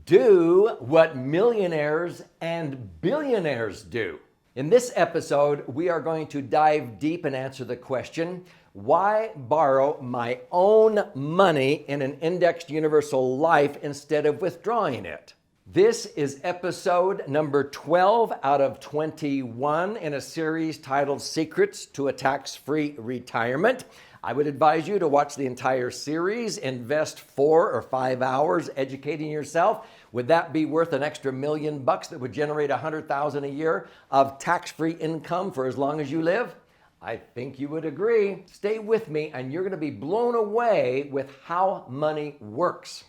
Do what millionaires and billionaires do. In this episode, we are going to dive deep and answer the question, why borrow my own money in an indexed universal life instead of withdrawing it? This is episode number 12 out of 21 in a series titled Secrets to a Tax-Free Retirement. I would advise you to watch the entire series, invest 4 or 5 hours educating yourself. Would that be worth an extra $1 million that would generate $100,000 a year of tax-free income for as long as you live? I think you would agree. Stay with me and you're going to be blown away with how money works.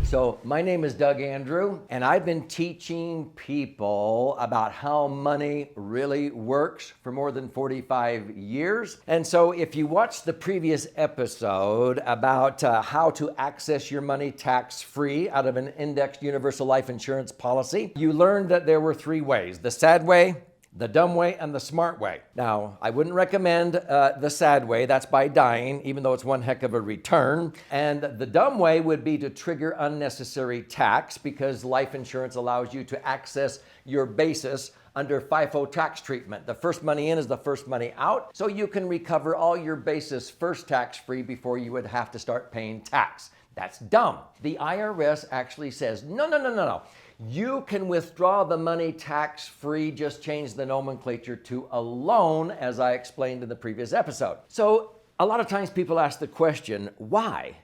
So my name is Doug Andrew, and I've been teaching people about how money really works for more than 45 years. And so if you watched the previous episode about how to access your money tax-free out of an indexed universal life insurance policy, you learned that there were 3 ways: the sad way, the dumb way, and the smart way. Now, I wouldn't recommend the sad way. That's by dying, even though it's one heck of a return. And the dumb way would be to trigger unnecessary tax, because life insurance allows you to access your basis under FIFO tax treatment. The first money in is the first money out, so you can recover all your basis first tax-free before you would have to start paying tax. That's dumb. The IRS actually says, no. You can withdraw the money tax-free, just change the nomenclature to a loan, as I explained in the previous episode. So a lot of times people ask the question, why?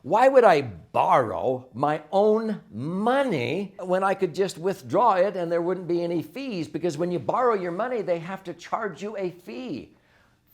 Why would I borrow my own money when I could just withdraw it and there wouldn't be any fees? Because when you borrow your money, they have to charge you a fee.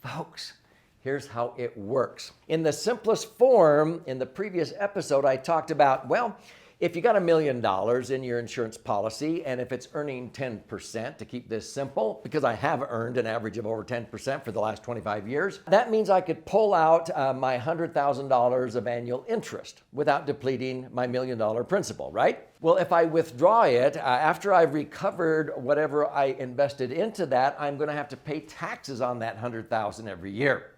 Folks, here's how it works. In the simplest form, in the previous episode, I talked about, well, if you got $1 million in your insurance policy, and if it's earning 10%, to keep this simple, because I have earned an average of over 10% for the last 25 years, that means I could pull out my $100,000 of annual interest without depleting my $1 million principal, right? Well, if I withdraw it, after I've recovered whatever I invested into that, I'm going to have to pay taxes on that $100,000 every year.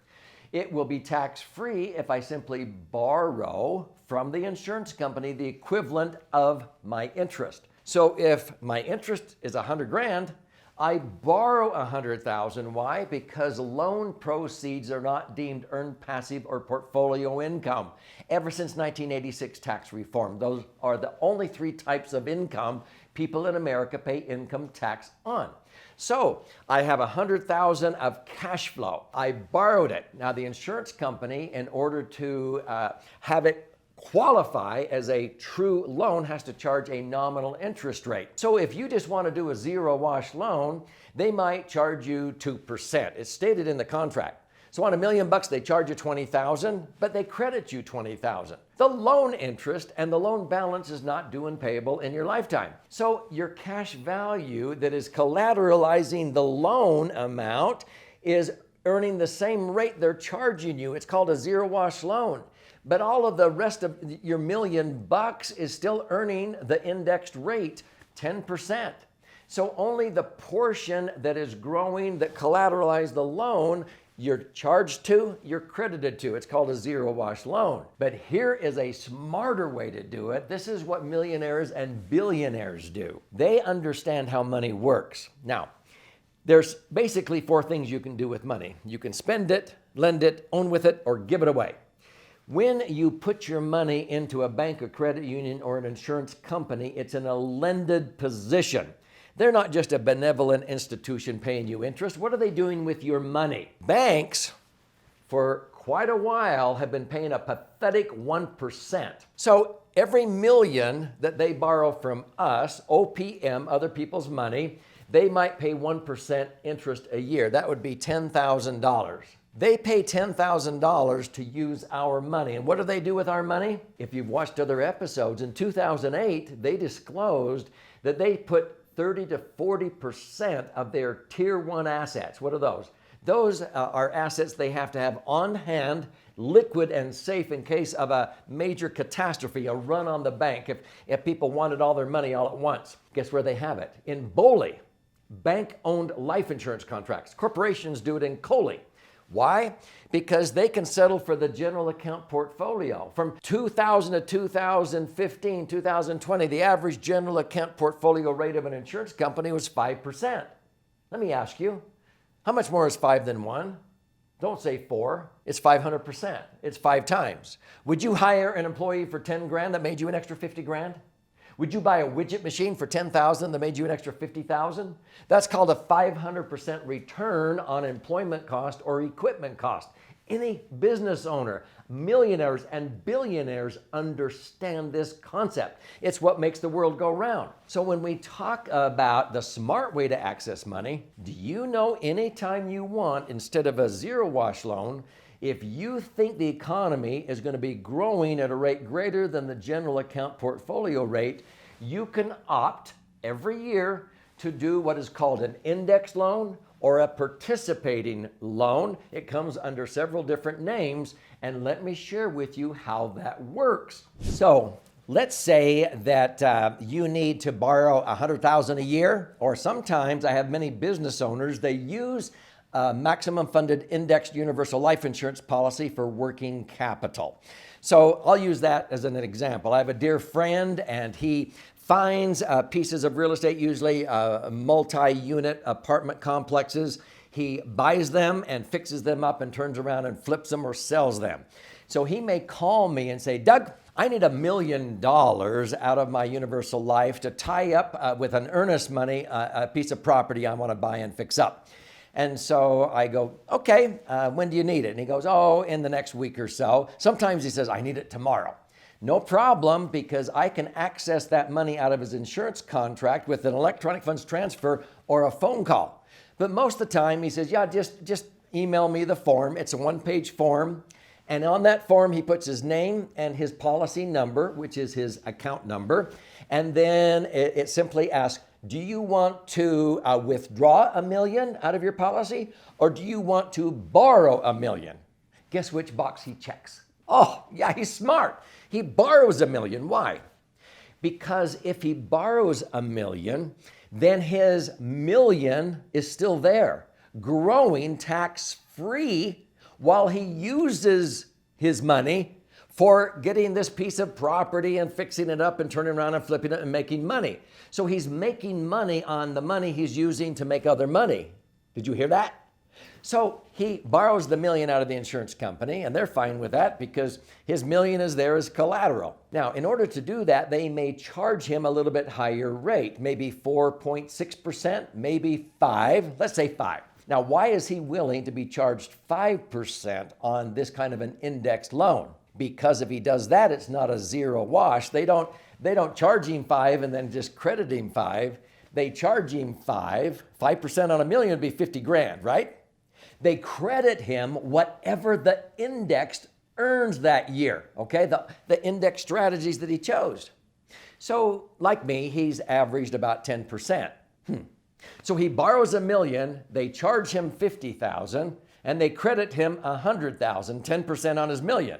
It will be tax-free if I simply borrow from the insurance company the equivalent of my interest. So if my interest is $100,000, I borrow $100,000. Why? Because loan proceeds are not deemed earned passive or portfolio income. Ever since 1986 tax reform, those are the only 3 types of income people in America pay income tax on. So I have $100,000 of cash flow. I borrowed it. Now the insurance company, in order to have it qualify as a true loan, has to charge a nominal interest rate. So if you just want to do a zero-wash loan, they might charge you 2%. It's stated in the contract. So on $1 million, they charge you $20,000, but they credit you $20,000. The loan interest and the loan balance is not due and payable in your lifetime. So your cash value that is collateralizing the loan amount is earning the same rate they're charging you. It's called a zero-wash loan. But all of the rest of your $1 million is still earning the indexed rate, 10%. So only the portion that is growing that collateralized the loan you're charged to, you're credited to. It's called a zero-wash loan. But here is a smarter way to do it. This is what millionaires and billionaires do. They understand how money works. Now, there's basically 4 things you can do with money. You can spend it, lend it, own with it, or give it away. When you put your money into a bank, a credit union, or an insurance company, it's in a lended position. They're not just a benevolent institution paying you interest. What are they doing with your money? Banks, for quite a while, have been paying a pathetic 1%. So every million that they borrow from us, OPM, other people's money, they might pay 1% interest a year. That would be $10,000. They pay $10,000 to use our money. And what do they do with our money? If you've watched other episodes, in 2008, they disclosed that they put 30 to 40% of their tier 1 assets. What are those? Those are assets they have to have on hand, liquid and safe in case of a major catastrophe, a run on the bank. If people wanted all their money all at once, guess where they have it? In BOLI. bank-owned life insurance contracts. Corporations do it in COLI. Why? Because they can settle for the general account portfolio. From 2000 to 2015, 2020, the average general account portfolio rate of an insurance company was 5%. Let me ask you, how much more is 5 than 1? Don't say 4. It's 500%. It's 5 times. Would you hire an employee for 10 grand that made you an extra 50 grand? Would you buy a widget machine for 10,000 that made you an extra 50,000? That's called a 500% return on employment cost or equipment cost. Any business owner, millionaires and billionaires understand this concept. It's what makes the world go round. So when we talk about the smart way to access money, do you know anytime you want, instead of a zero wash loan, if you think the economy is going to be growing at a rate greater than the general account portfolio rate, you can opt every year to do what is called an index loan or a participating loan. It comes under several different names, and let me share with you how that works. So let's say that you need to borrow $100,000 a year, or sometimes I have many business owners, they use maximum funded indexed universal life insurance policy for working capital. So I'll use that as an example. I have a dear friend, and he finds pieces of real estate, usually multi-unit apartment complexes. He buys them and fixes them up and turns around and flips them or sells them. So he may call me and say, Doug, I need $1 million out of my universal life to tie up with an earnest money a piece of property I want to buy and fix up. And so I go, okay, when do you need it? And he goes, oh, in the next week or so. Sometimes he says, I need it tomorrow. No problem, because I can access that money out of his insurance contract with an electronic funds transfer or a phone call. But most of the time he says, yeah, just email me the form. It's a one-page form. And on that form, he puts his name and his policy number, which is his account number. And then it simply asks, do you want to withdraw $1 million out of your policy, or do you want to borrow $1 million? Guess which box he checks? Oh, yeah, he's smart. He borrows $1 million. Why? Because if he borrows $1 million, then his $1 million is still there, growing tax-free, while he uses his money for getting this piece of property and fixing it up and turning around and flipping it and making money. So he's making money on the money he's using to make other money. Did you hear that? So he borrows the $1 million out of the insurance company, and they're fine with that because his $1 million is there as collateral. Now, in order to do that, they may charge him a little bit higher rate, maybe 4.6%, maybe 5%, let's say 5%. Now, why is he willing to be charged 5% on this kind of an indexed loan? Because if he does that, it's not a zero wash. They don't charge him 5% and then just credit him 5%. They charge him 5%. 5% on $1 million would be 50 grand, right? They credit him whatever the indexed earns that year, okay? The index strategies that he chose. So like me, he's averaged about 10%. So he borrows $1 million, they charge him $50,000, and they credit him $100,000, 10% on his $1 million.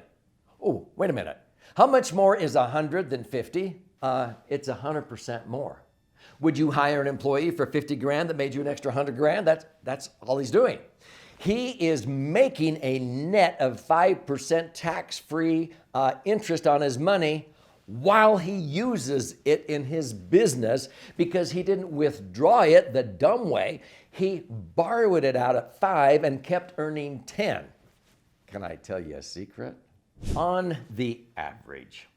Oh, wait a minute. How much more is 100 than 50? It's 100% more. Would you hire an employee for 50 grand that made you an extra 100 grand? That's all he's doing. He is making a net of 5% tax-free interest on his money while he uses it in his business, because he didn't withdraw it the dumb way. He borrowed it out at 5% and kept earning 10%. Can I tell you a secret? On the average,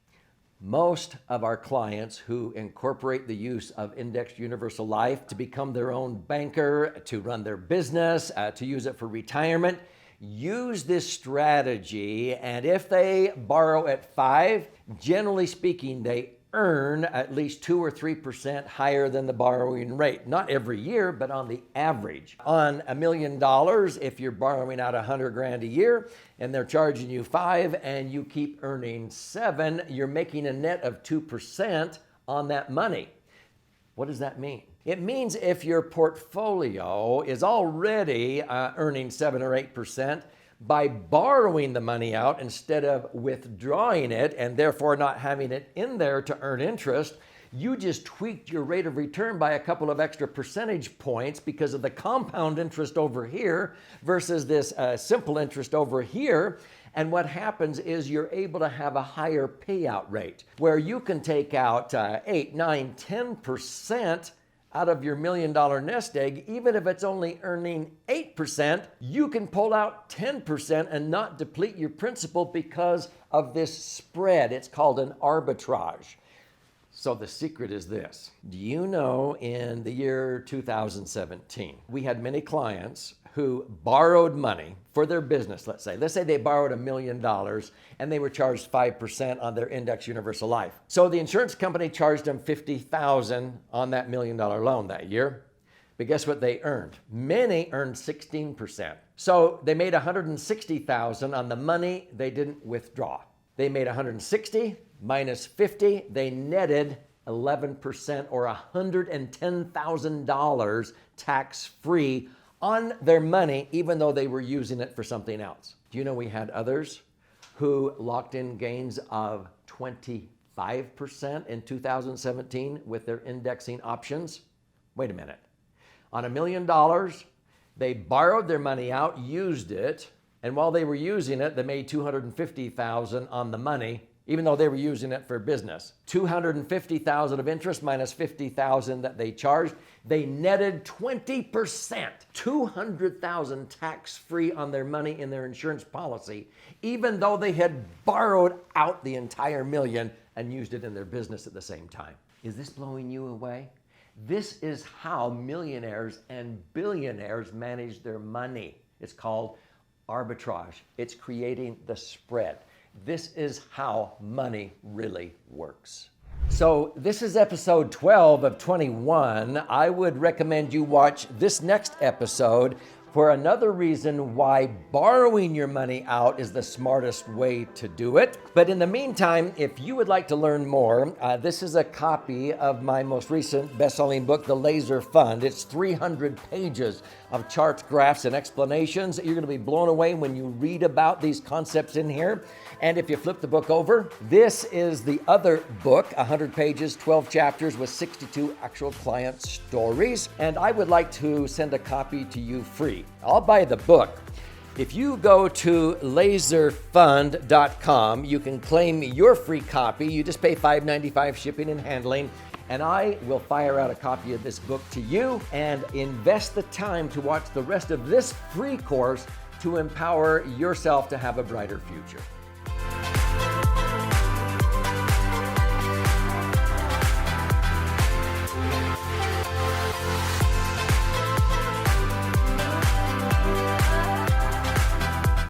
most of our clients who incorporate the use of indexed universal life to become their own banker, to run their business, to use it for retirement, use this strategy. And if they borrow at 5%, generally speaking, they earn at least 2 or 3% higher than the borrowing rate. Not every year, but on the average. On $1 million, if you're borrowing out 100 grand a year and they're charging you 5% and you keep earning 7%, you're making a net of 2% on that money. What does that mean? It means if your portfolio is already earning 7 or 8%, by borrowing the money out instead of withdrawing it and therefore not having it in there to earn interest, You just tweaked your rate of return by a couple of extra percentage points because of the compound interest over here versus this simple interest over here. And what happens is you're able to have a higher payout rate where you can take out 8, 9, 10% out of your $1 million nest egg. Even if it's only earning 8%, you can pull out 10% and not deplete your principal because of this spread. It's called an arbitrage. So the secret is this. Do you know in the year 2017, we had many clients who borrowed money for their business, let's say. Let's say they borrowed $1 million and they were charged 5% on their Index Universal Life. So the insurance company charged them $50,000 on that $1 million loan that year. But guess what they earned? Many earned 16%. So they made $160,000 on the money they didn't withdraw. They made $160 minus $50. They netted 11% or $110,000 tax-free on their money, even though they were using it for something else. Do you know we had others who locked in gains of 25% in 2017 with their indexing options? Wait a minute. On $1 million, they borrowed their money out, used it, and while they were using it, they made $250,000 on the money, even though they were using it for business. $250,000 of interest minus $50,000 that they charged. They netted 20%, $200,000 tax-free on their money in their insurance policy, even though they had borrowed out the entire $1 million and used it in their business at the same time. Is this blowing you away? This is how millionaires and billionaires manage their money. It's called arbitrage. It's creating the spread. This is how money really works. So this is episode 12 of 21. I would recommend you watch this next episode for another reason why borrowing your money out is the smartest way to do it. But in the meantime, if you would like to learn more, this is a copy of my most recent best-selling book, The Laser Fund. It's 300 pages of charts, graphs, and explanations. You're going to be blown away when you read about these concepts in here. And if you flip the book over, this is the other book, 100 pages, 12 chapters with 62 actual client stories. And I would like to send a copy to you free. I'll buy the book. If you go to laserfund.com, you can claim your free copy. You just pay $5.95 shipping and handling. And I will fire out a copy of this book to you and invest the time to watch the rest of this free course to empower yourself to have a brighter future.